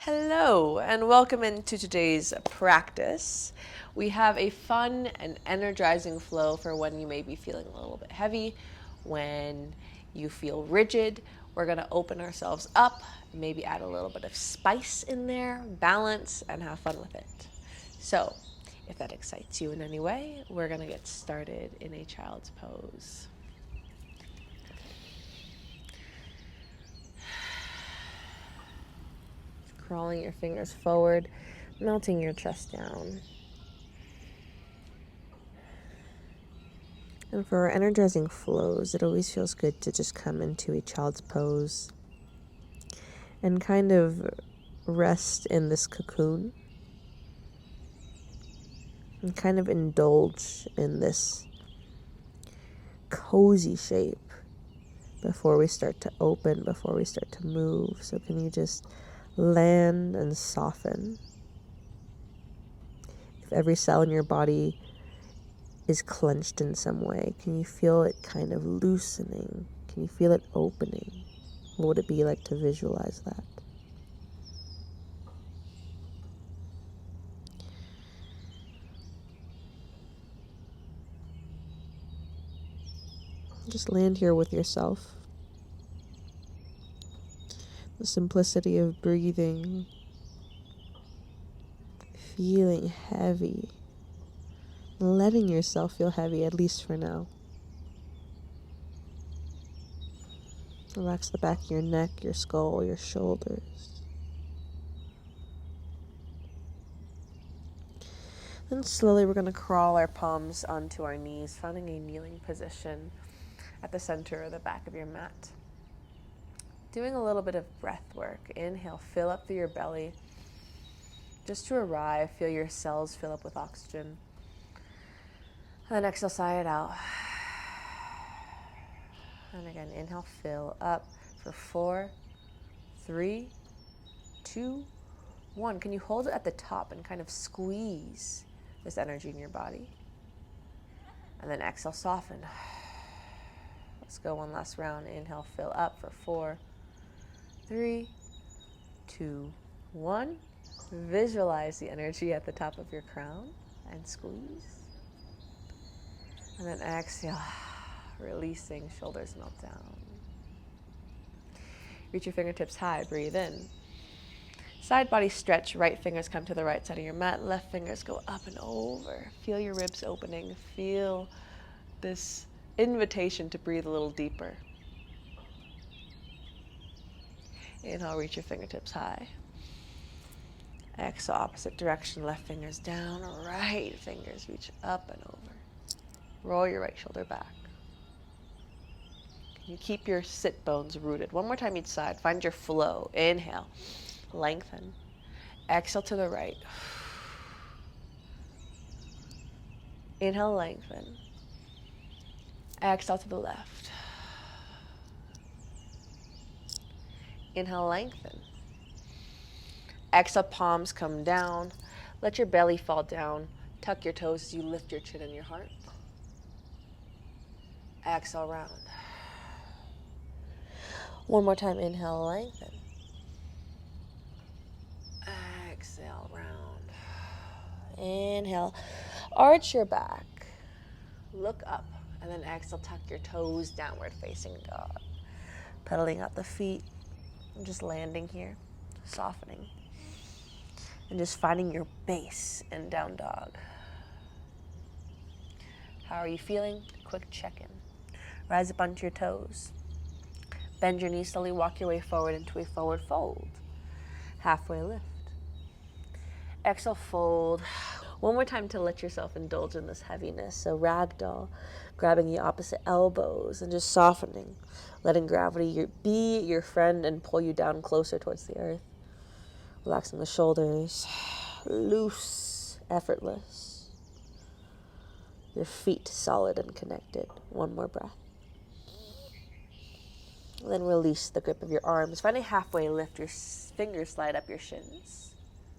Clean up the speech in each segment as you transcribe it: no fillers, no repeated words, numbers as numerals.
Hello, and welcome into today's practice. We have a fun and energizing flow for when you may be feeling a little bit heavy, when you feel rigid. We're going to open ourselves up, maybe add a little bit of spice in there, balance, and have fun with it. So, if that excites you in any way, we're going to get started in a child's pose. Crawling your fingers forward, melting your chest down. And for our energizing flows, it always feels good to just come into a child's pose and kind of rest in this cocoon and kind of indulge in this cozy shape before we start to open, before we start to move. So can you just land and soften? If every cell in your body is clenched in some way, can you feel it kind of loosening? Can you feel it opening? What would it be like to visualize that? Just land here with yourself. The simplicity of breathing, feeling heavy, letting yourself feel heavy, at least for now. Relax the back of your neck, your skull, your shoulders. Then slowly we're going to crawl our palms onto our knees, finding a kneeling position at the center of the back of your mat. Doing a little bit of breath work. Inhale, fill up through your belly. Just to arrive, feel your cells fill up with oxygen. And then exhale, sigh it out. And again, inhale, fill up for 4, 3, 2, 1. Can you hold it at the top and kind of squeeze this energy in your body? And then exhale, soften. Let's go one last round. Inhale, fill up for 4, 3, 2, 1. Visualize the energy at the top of your crown and squeeze. And then exhale, releasing, shoulders melt down. Reach your fingertips high, breathe in. Side body stretch, right fingers come to the right side of your mat, left fingers go up and over. Feel your ribs opening, feel this invitation to breathe a little deeper. Inhale, reach your fingertips high. Exhale, opposite direction, left fingers down, right fingers reach up and over. Roll your right shoulder back. You keep your sit bones rooted. One more time each side. Find your flow. Inhale, lengthen. Exhale to the right. Inhale, lengthen. Exhale to the left. Inhale, lengthen. Exhale, palms come down. Let your belly fall down. Tuck your toes as you lift your chin and your heart. Exhale, round. One more time, inhale, lengthen. Exhale, round. Inhale, arch your back. Look up, and then exhale, tuck your toes downward facing dog. Pedaling out the feet, and just landing here, softening. And just finding your base in down dog. How are you feeling? Quick check-in. Rise up onto your toes. Bend your knees slowly, walk your way forward into a forward fold. Halfway lift. Exhale, fold. One more time to let yourself indulge in this heaviness. So ragdoll, grabbing the opposite elbows and just softening, letting gravity be your friend and pull you down closer towards the earth. Relaxing the shoulders, loose, effortless. Your feet solid and connected. One more breath. Then release the grip of your arms. Find a halfway lift. Your fingers slide up your shins.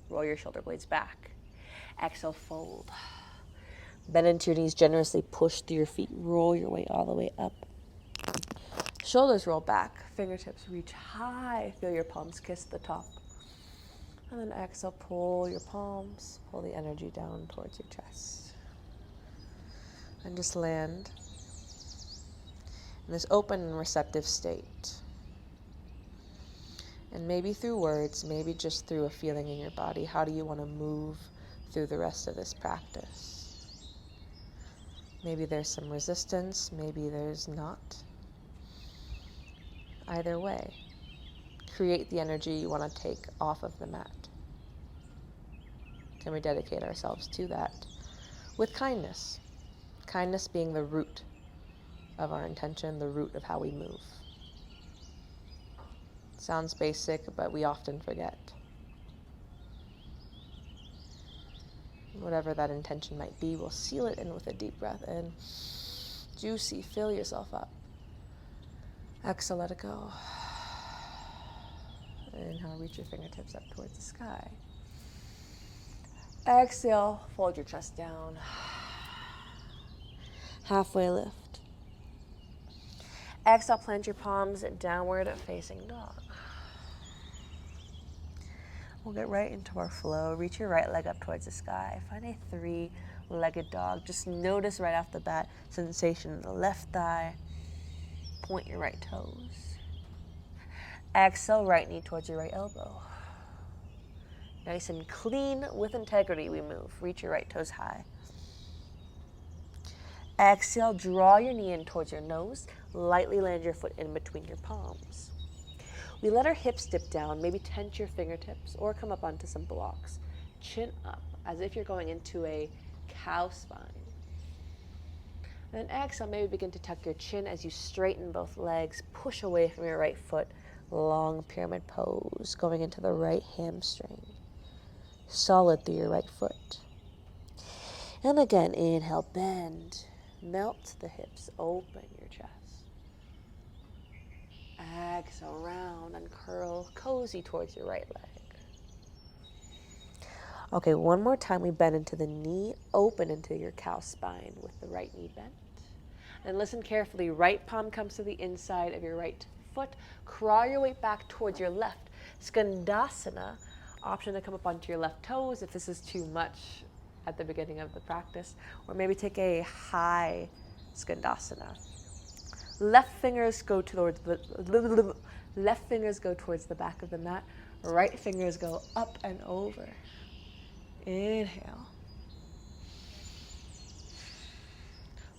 Roll your shoulder blades back. Exhale, fold. Bend into your knees generously. Push through your feet. Roll your way all the way up. Shoulders roll back. Fingertips reach high. Feel your palms kiss the top. And then exhale, pull your palms, pull the energy down towards your chest. And just land in this open and receptive state. And maybe through words, maybe just through a feeling in your body, how do you want to move through the rest of this practice? Maybe there's some resistance, maybe there's not. Either way, create the energy you want to take off of the mat. Can we dedicate ourselves to that with kindness? Kindness being the root of our intention, the root of how we move. Sounds basic, but we often forget. Whatever that intention might be, we'll seal it in with a deep breath in. Juicy, fill yourself up. Exhale, let it go. Inhale, reach your fingertips up towards the sky. Exhale, fold your chest down. Halfway lift. Exhale, plant your palms downward facing dog. We'll get right into our flow. Reach your right leg up towards the sky. Find a three-legged dog. Just notice right off the bat sensation in the left thigh. Point your right toes. Exhale, right knee towards your right elbow. Nice and clean with integrity we move. Reach your right toes high. Exhale, draw your knee in towards your nose. Lightly land your foot in between your palms. We let our hips dip down, maybe tense your fingertips or come up onto some blocks. Chin up, as if you're going into a cow spine. Then exhale, maybe begin to tuck your chin as you straighten both legs. Push away from your right foot. Long pyramid pose, going into the right hamstring. Solid through your right foot. And again, inhale, bend. Melt the hips, open your chest. Exhale, round and curl, cozy towards your right leg. Okay, one more time, we bend into the knee, open into your cow spine with the right knee bent. And listen carefully, right palm comes to the inside of your right foot. Crawl your weight back towards your left. Skandasana, option to come up onto your left toes if this is too much at the beginning of the practice. Or maybe take a high Skandasana. Left fingers go towards the back of the mat. Right fingers go up and over. Inhale.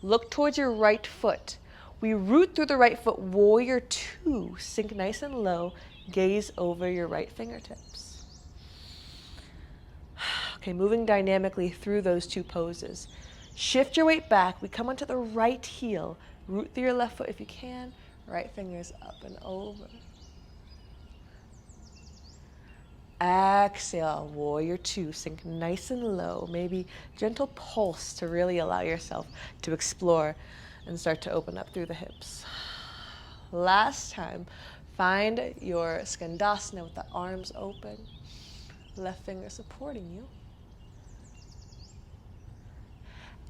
Look towards your right foot. We root through the right foot, warrior two. Sink nice and low, gaze over your right fingertips. Okay, moving dynamically through those two poses. Shift your weight back. We come onto the right heel. Root through your left foot if you can. Right fingers up and over. Exhale, warrior two. Sink nice and low. Maybe gentle pulse to really allow yourself to explore and start to open up through the hips. Last time, find your Skandasana with the arms open. Left finger supporting you.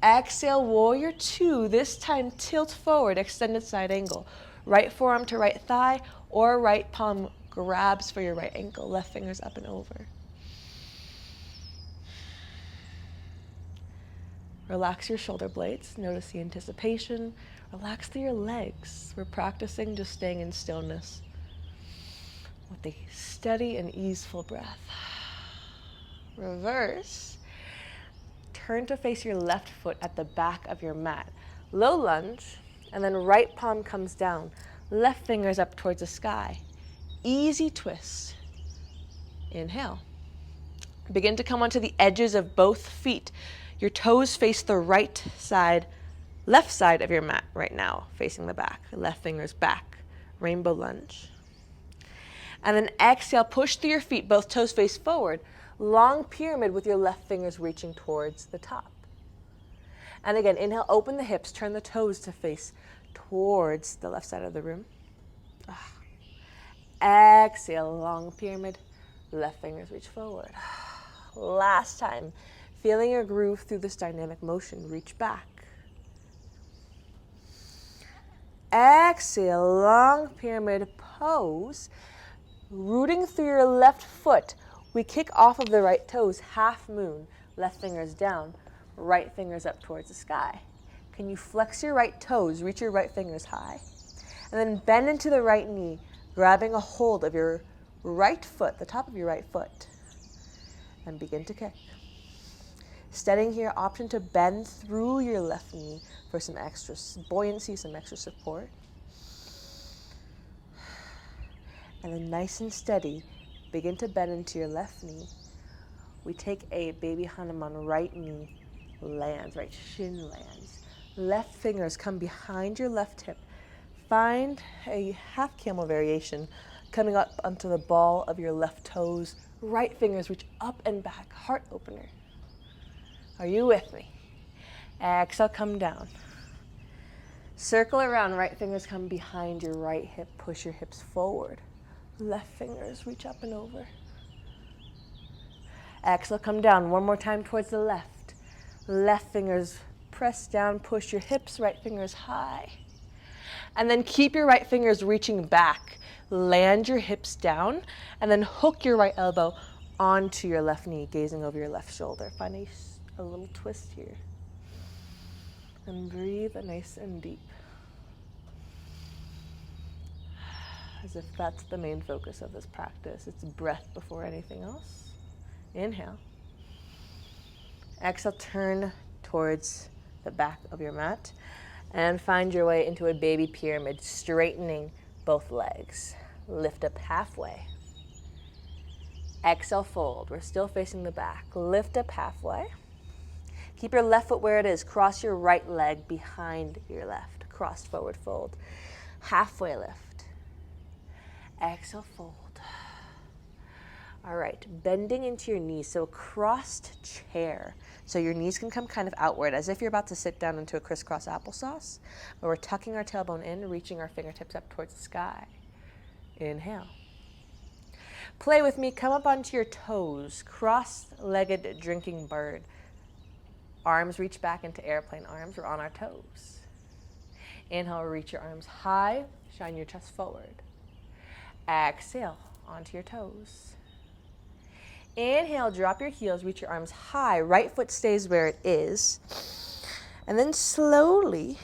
Exhale, warrior two. This time, tilt forward, extended side angle. Right forearm to right thigh or right palm grabs for your right ankle. Left fingers up and over. Relax your shoulder blades. Notice the anticipation. Relax through your legs. We're practicing just staying in stillness with a steady and easeful breath. Reverse. Turn to face your left foot at the back of your mat. Low lunge, and then right palm comes down. Left fingers up towards the sky. Easy twist. Inhale. Begin to come onto the edges of both feet. Your toes face the right side, left side of your mat right now, facing the back. Left fingers back. Rainbow lunge. And then exhale, push through your feet, both toes face forward. Long pyramid with your left fingers reaching towards the top. And again, inhale, open the hips, turn the toes to face towards the left side of the room. Exhale, long pyramid, left fingers reach forward. Last time, feeling your groove through this dynamic motion, reach back. Exhale, long pyramid pose, rooting through your left foot. We kick off of the right toes, half moon, left fingers down, right fingers up towards the sky. Can you flex your right toes, reach your right fingers high? And then bend into the right knee, grabbing a hold of your right foot, the top of your right foot, and begin to kick. Steadying here, option to bend through your left knee for some extra buoyancy, some extra support. And then nice and steady, begin to bend into your left knee. We take a baby Hanuman, right knee lands, right shin lands. Left fingers come behind your left hip. Find a half camel variation coming up onto the ball of your left toes. Right fingers reach up and back, heart opener. Are you with me? Exhale, come down. Circle around, right fingers come behind your right hip, push your hips forward. Left fingers reach up and over. Exhale, come down. One more time towards the left. Left fingers press down, push your hips, right fingers high. And then keep your right fingers reaching back. Land your hips down, and then hook your right elbow onto your left knee, gazing over your left shoulder. Find a little twist here. And breathe nice and deep. As if that's the main focus of this practice. It's breath before anything else. Inhale. Exhale, turn towards the back of your mat and find your way into a baby pyramid, straightening both legs. Lift up halfway. Exhale, fold. We're still facing the back. Lift up halfway. Keep your left foot where it is. Cross your right leg behind your left. Crossed forward fold. Halfway lift. Exhale, fold. All right, bending into your knees, so a crossed chair. So your knees can come kind of outward, as if you're about to sit down into a crisscross applesauce. But we're tucking our tailbone in, reaching our fingertips up towards the sky. Inhale. Play with me, come up onto your toes, cross-legged drinking bird. Arms reach back into airplane arms, we're on our toes. Inhale, reach your arms high, shine your chest forward. Exhale, onto your toes. Inhale, drop your heels, reach your arms high. Right foot stays where it is. And then slowly,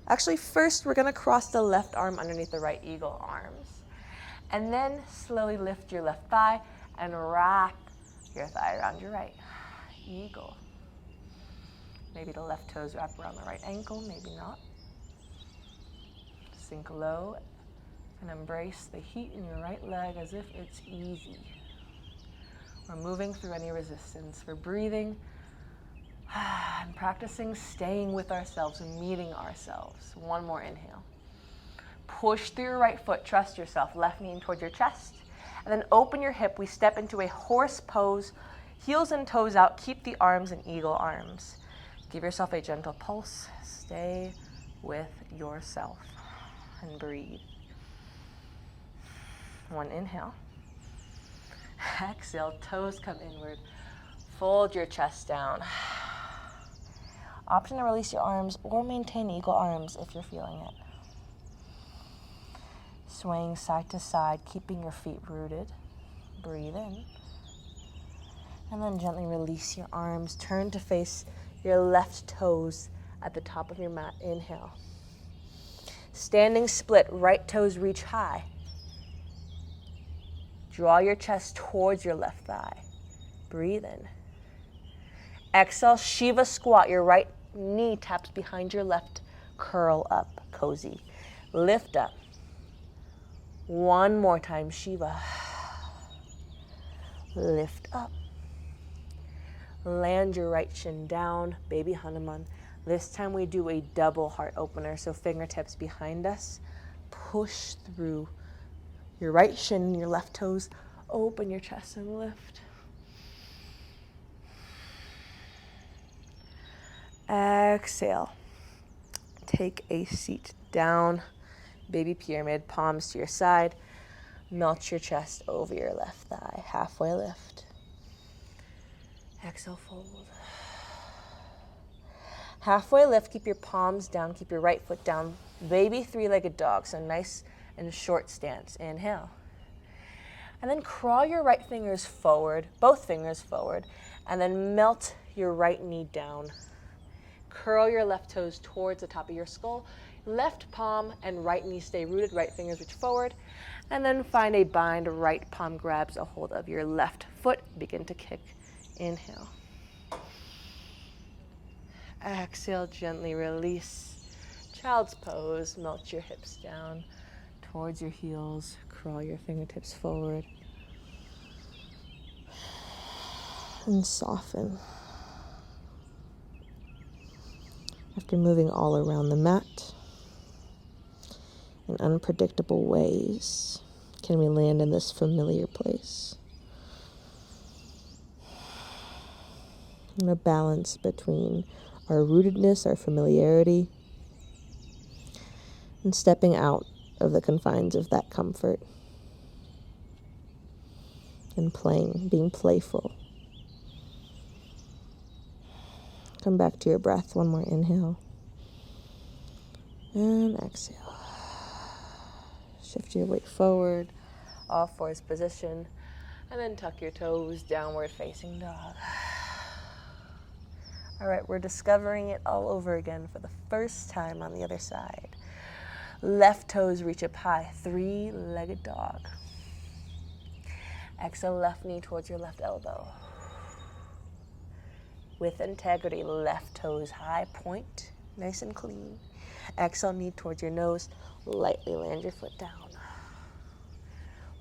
actually first we're gonna cross the left arm underneath the right eagle arms. And then slowly lift your left thigh and wrap your thigh around your right. Eagle. Maybe the left toes wrap around the right ankle, maybe not. Sink low and embrace the heat in your right leg as if it's easy. We're moving through any resistance. We're breathing and practicing staying with ourselves and meeting ourselves. One more inhale. Push through your right foot, trust yourself. Left knee in towards your chest. And then open your hip. We step into a horse pose. Heels and toes out. Keep the arms in eagle arms. Give yourself a gentle pulse. Stay with yourself and breathe. One inhale. Exhale, toes come inward. Fold your chest down. Option to release your arms or maintain eagle arms if you're feeling it. Swaying side to side, keeping your feet rooted. Breathe in. And then gently release your arms. Turn to face your left toes at the top of your mat. Inhale. Standing split, right toes reach high. Draw your chest towards your left thigh. Breathe in. Exhale, Shiva squat. Your right knee taps behind your left. Curl up, cozy. Lift up. One more time, Shiva. Lift up. Land your right shin down, baby Hanuman. This time we do a double heart opener, so fingertips behind us. Push through your right shin and your left toes. Open your chest and lift. Exhale. Take a seat down. Baby pyramid, palms to your side. Melt your chest over your left thigh. Halfway lift. Exhale, fold. Halfway lift, keep your palms down, keep your right foot down. Baby three-legged dog, so nice and short stance. Inhale. And then crawl your right fingers forward, both fingers forward, and then melt your right knee down. Curl your left toes towards the top of your skull. Left palm and right knee stay rooted, right fingers reach forward. And then find a bind, right palm grabs a hold of your left foot. Begin to kick. Inhale. Exhale, gently release. Child's pose, melt your hips down towards your heels. Crawl your fingertips forward. And soften. After moving all around the mat in unpredictable ways, can we land in this familiar place? And a balance between our rootedness, our familiarity, and stepping out of the confines of that comfort and playing, being playful. Come back to your breath. One more inhale. And exhale. Shift your weight forward, all fours position, and then tuck your toes, downward facing dog. All right, we're discovering it all over again for the first time on the other side. Left toes reach up high, three-legged dog. Exhale, left knee towards your left elbow. With integrity, left toes high, point, nice and clean. Exhale, knee towards your nose, lightly land your foot down.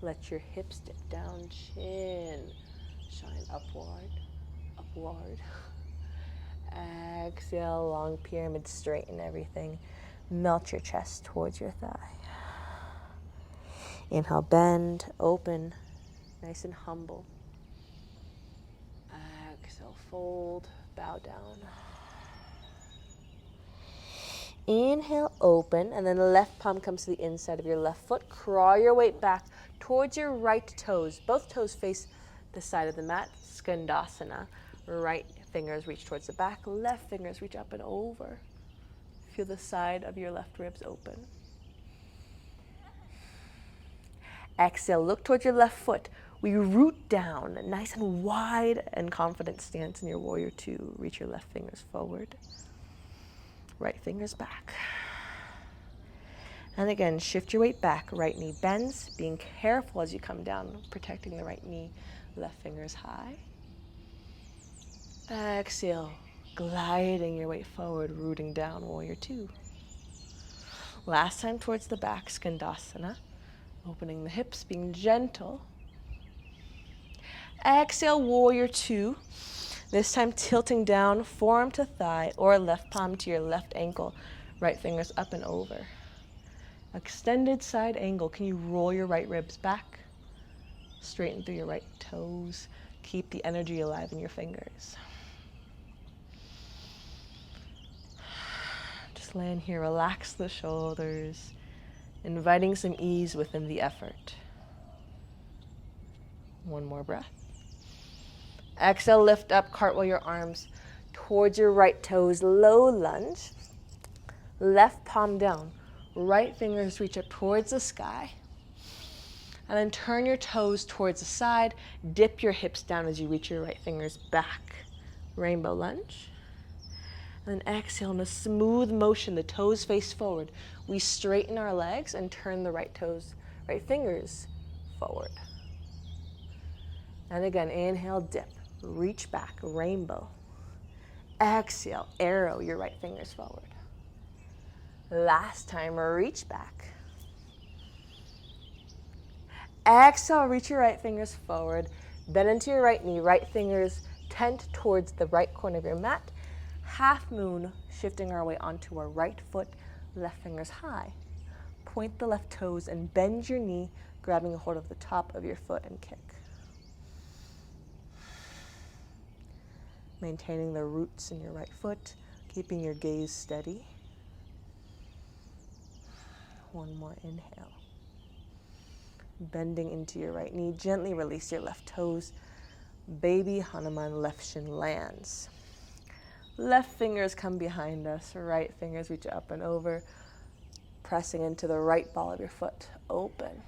Let your hips dip down, chin, shine upward, upward. Exhale, long pyramid, straighten everything. Melt your chest towards your thigh. Inhale, bend, open, nice and humble. Exhale, fold, bow down. Inhale, open, and then the left palm comes to the inside of your left foot. Crawl your weight back towards your right toes. Both toes face the side of the mat, Skandasana. Right fingers reach towards the back, left fingers reach up and over. Feel the side of your left ribs open. Exhale, look towards your left foot. We root down, nice and wide and confident stance in your warrior two. Reach your left fingers forward, right fingers back. And again, shift your weight back. Right knee bends, being careful as you come down, protecting the right knee. Left fingers high. Exhale, gliding your weight forward, rooting down, warrior two. Last time towards the back, Skandasana. Opening the hips, being gentle. Exhale, warrior two. This time tilting down, forearm to thigh, or left palm to your left ankle. Right fingers up and over. Extended side angle. Can you roll your right ribs back? Straighten through your right toes. Keep the energy alive in your fingers. Just land here, relax the shoulders, inviting some ease within the effort. One more breath. Exhale, lift up, cartwheel your arms towards your right toes, low lunge. Left palm down, right fingers reach up towards the sky. And then turn your toes towards the side, dip your hips down as you reach your right fingers back. Rainbow lunge. And then exhale in a smooth motion, the toes face forward. We straighten our legs and turn the right fingers forward. And again, inhale, dip, reach back, rainbow. Exhale, arrow your right fingers forward. Last time, reach back. Exhale, reach your right fingers forward. Bend into your right knee, right fingers tent towards the right corner of your mat. Half moon, shifting our way onto our right foot, left fingers high. Point the left toes and bend your knee, grabbing a hold of the top of your foot and kick. Maintaining the roots in your right foot, keeping your gaze steady. One more inhale. Bending into your right knee, gently release your left toes. Baby Hanuman, left shin lands. Left fingers come behind us, right fingers reach up and over, pressing into the right ball of your foot, open.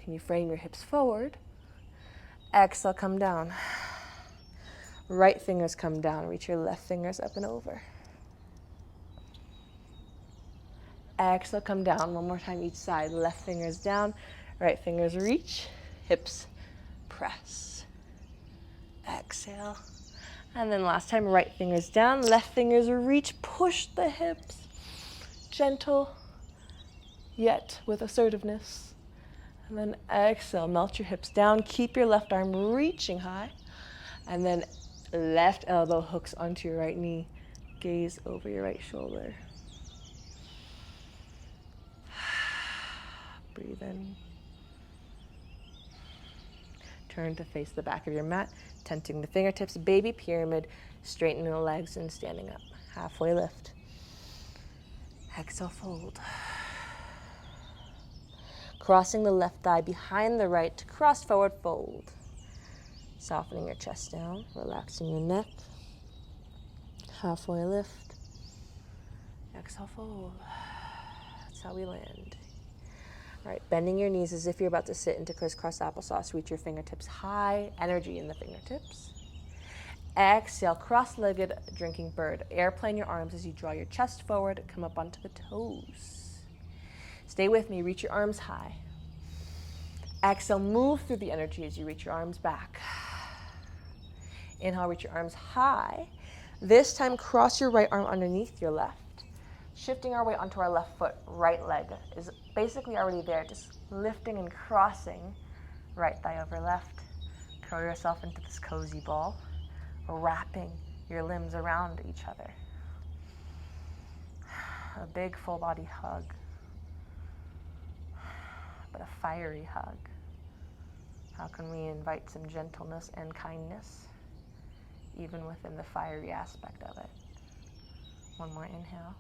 Can you frame your hips forward? Exhale, come down. Right fingers come down. Reach your left fingers up and over. Exhale, come down. One more time each side. Left fingers down. Right fingers reach. Hips press. Exhale. And then last time, right fingers down, left fingers reach, push the hips. Gentle, yet with assertiveness. And then exhale, melt your hips down. Keep your left arm reaching high. And then left elbow hooks onto your right knee. Gaze over your right shoulder. Breathe in. Turn to face the back of your mat, tenting the fingertips, baby pyramid, straightening the legs and standing up. Halfway lift. Exhale, fold. Crossing the left thigh behind the right, cross forward fold. Softening your chest down, relaxing your neck. Halfway lift. Exhale, fold. That's how we land. All right, bending your knees as if you're about to sit into crisscross applesauce. Reach your fingertips high, energy in the fingertips. Exhale, cross-legged drinking bird. Airplane your arms as you draw your chest forward, come up onto the toes. Stay with me, reach your arms high. Exhale, move through the energy as you reach your arms back. Inhale, reach your arms high. This time, cross your right arm underneath your left. Shifting our weight onto our left foot, right leg is basically already there, just lifting and crossing right thigh over left. Curl yourself into this cozy ball, wrapping your limbs around each other. A big full body hug, but a fiery hug. How can we invite some gentleness and kindness, even within the fiery aspect of it? One more inhale.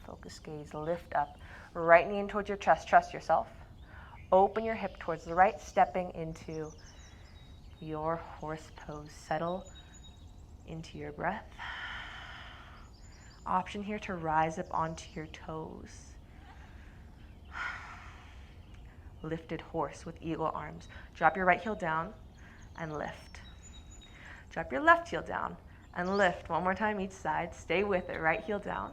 Focus gaze, lift up. Right knee in towards your chest, trust yourself. Open your hip towards the right, stepping into your horse pose. Settle into your breath. Option here to rise up onto your toes. Lifted horse with eagle arms. Drop your right heel down and lift. Drop your left heel down and lift. One more time each side. Stay with it. Right heel down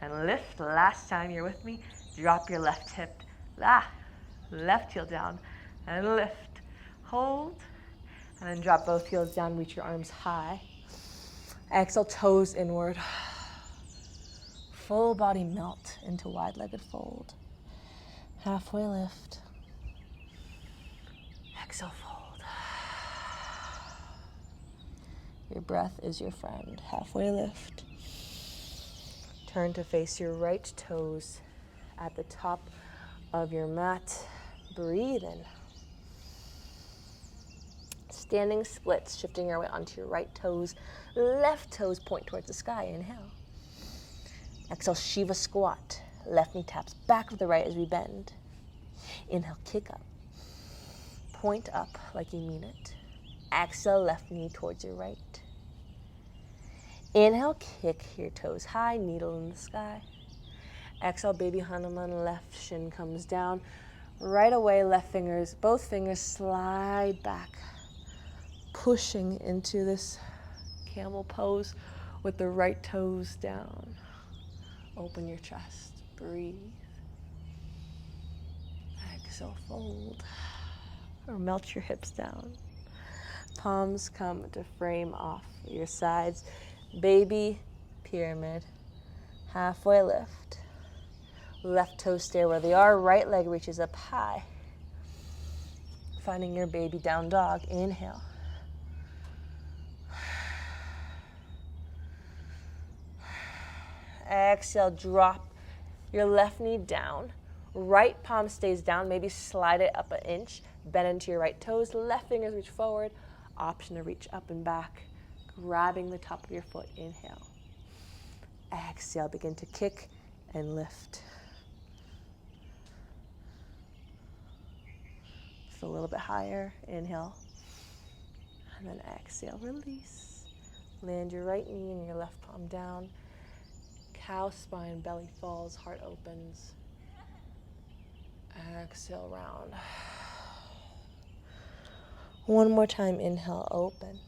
and lift. Last time you're with me, drop your left hip. Left heel down and lift. Hold. And then drop both heels down, reach your arms high. Exhale, toes inward. Full body melt into wide-legged fold. Halfway lift. Exhale, fold. Your breath is your friend. Halfway lift. Turn to face your right toes at the top of your mat. Breathe in. Standing splits, shifting your weight onto your right toes. Left toes point towards the sky. Inhale. Exhale, Shiva squat. Left knee taps back with the right as we bend. Inhale, kick up. Point up like you mean it. Exhale, left knee towards your right. Inhale, kick your toes high, needle in the sky. Exhale, baby Hanuman, left shin comes down. Right away, left fingers, both fingers slide back, pushing into this camel pose with the right toes down. Open your chest, breathe. Exhale, fold, or melt your hips down. Palms come to frame off your sides. Baby pyramid, halfway lift. Left toes stay where they are, right leg reaches up high. Finding your baby down dog, inhale. Exhale, drop your left knee down. Right palm stays down, maybe slide it up an inch. Bend into your right toes, left fingers reach forward. Option to reach up and back, grabbing the top of your foot, inhale. Exhale, begin to kick and lift. Just a little bit higher, inhale. And then exhale, release. Land your right knee and your left palm down. Cow spine, belly falls, heart opens. Exhale, round. One more time, inhale, open.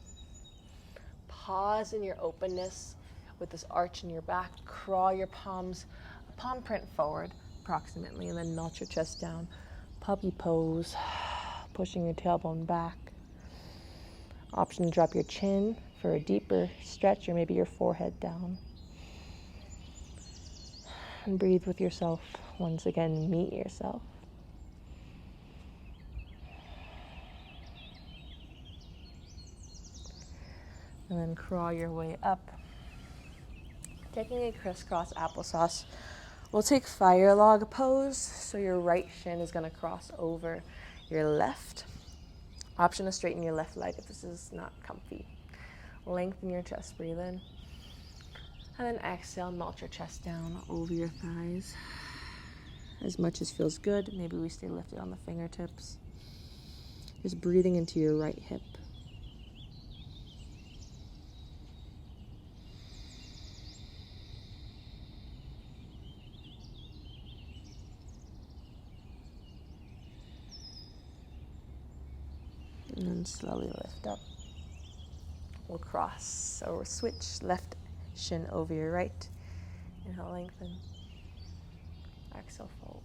Pause in your openness with this arch in your back. Crawl your palms, a palm print forward approximately, and then melt your chest down. Puppy pose, pushing your tailbone back. Option to drop your chin for a deeper stretch, or maybe your forehead down. And breathe with yourself. Once again, meet yourself. And then crawl your way up. Taking a crisscross applesauce, we'll take fire log pose. So your right shin is going to cross over your left. Option to straighten your left leg if this is not comfy. Lengthen your chest, breathe in. And then exhale, melt your chest down over your thighs. As much as feels good, maybe we stay lifted on the fingertips. Just breathing into your right hip. And then slowly lift up. We'll cross or switch left shin over your right. Inhale, lengthen. Exhale, fold.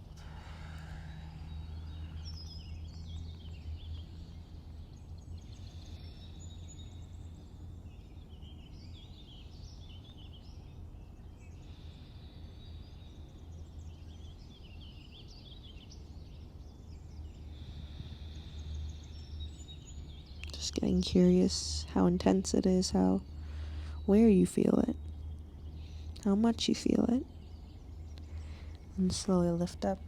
Just getting curious how intense it is, where you feel it, how much you feel it. And slowly lift up.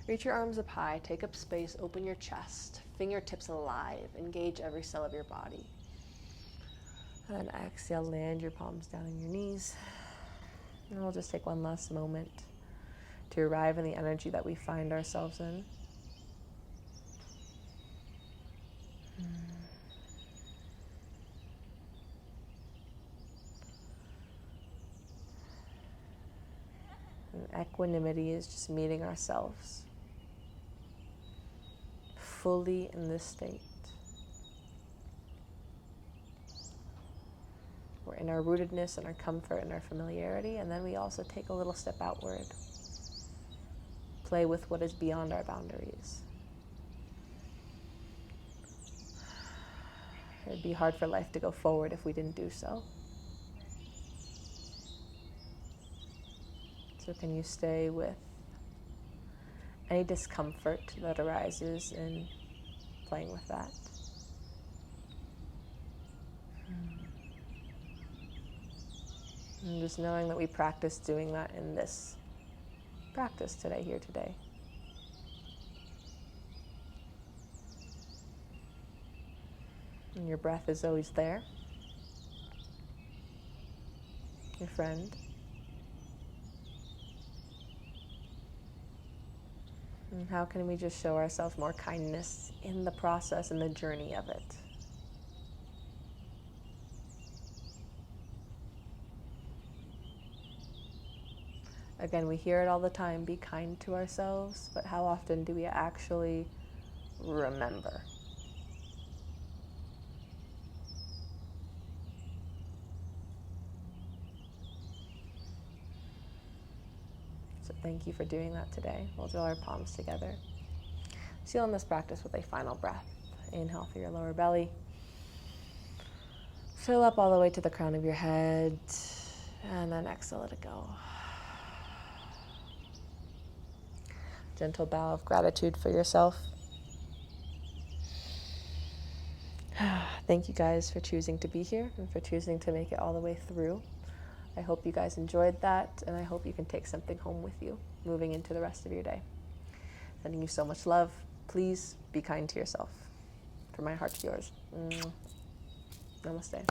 Reach your arms up high, take up space, open your chest, fingertips alive, engage every cell of your body. And then exhale, land your palms down on your knees. And we'll just take one last moment to arrive in the energy that we find ourselves in. And equanimity is just meeting ourselves fully in this state. We're in our rootedness and our comfort and our familiarity, and then we also take a little step outward. Play with what is beyond our boundaries. It'd be hard for life to go forward if we didn't do so. So can you stay with any discomfort that arises in playing with that? And just knowing that we practice doing that in this practice today, here today. And your breath is always there. Your friend. And how can we just show ourselves more kindness in the process and the journey of it? Again, we hear it all the time, be kind to ourselves, but how often do we actually remember? So thank you for doing that today. We'll draw our palms together. Seal in this practice with a final breath. Inhale through your lower belly. Fill up all the way to the crown of your head, and then exhale, let it go. Gentle bow of gratitude for yourself. Thank you guys for choosing to be here and for choosing to make it all the way through. I hope you guys enjoyed that, and I hope you can take something home with you moving into the rest of your day. Sending you so much love. Please be kind to yourself. From my heart to yours. Namaste.